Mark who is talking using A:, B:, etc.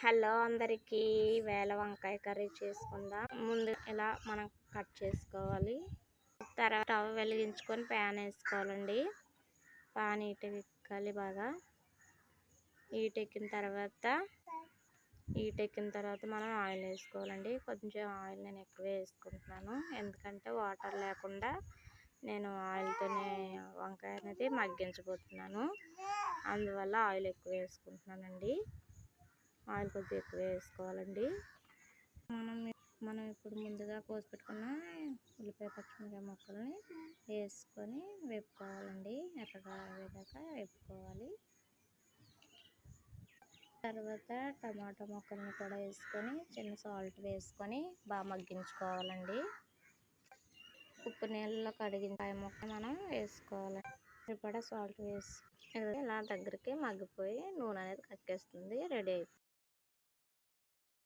A: Hello అందరికీ, వేళ వంకాయ కర్రీ చేసుకుందాం. ముందు ఇలా మనం కట్ చేసుకోవాలి. తర్వాత స్టవ్ వెలిగించుకొని ప్యాన్ వేసుకోవాలండి. పాన్ ఎక్కాలి, బాగా హీట్ ఎక్కిన తర్వాత మనం ఆయిల్ వేసుకోవాలండి. కొంచెం ఆయిల్ నేను ఎక్కువ వేసుకుంటున్నాను, ఎందుకంటే వాటర్ లేకుండా నేను ఆయిల్తోనే వంకాయ అనేది మగ్గించబోతున్నాను. అందువల్ల ఆయిల్ ఎక్కువ వేసుకుంటున్నానండి. ఆయిల్ కొద్దిగా ఎక్కువ వేసుకోవాలండి. మనం ఇప్పుడు ముందుగా కోసి పెట్టుకున్న ఉల్లిపాయ పచ్చిమిరపకాయ ముక్కల్ని వేసుకొని వేపుకోవాలండి. ఎర్రగా అయ్యేదాకా వేపుకోవాలి. తర్వాత టమాటా ముక్కల్ని కూడా వేసుకొని చిన్న సాల్ట్ వేసుకొని బాగా మగ్గించుకోవాలండి. ఉప్పు నీళ్ళలో కడిగిన కాయ ముక్క మనం వేసుకోవాలి. సరిపడా సాల్ట్ వేసి ఇలా దగ్గరికి మగ్గిపోయి నూనె అనేది కక్కేస్తుంది, రెడీ అయిపోతుంది.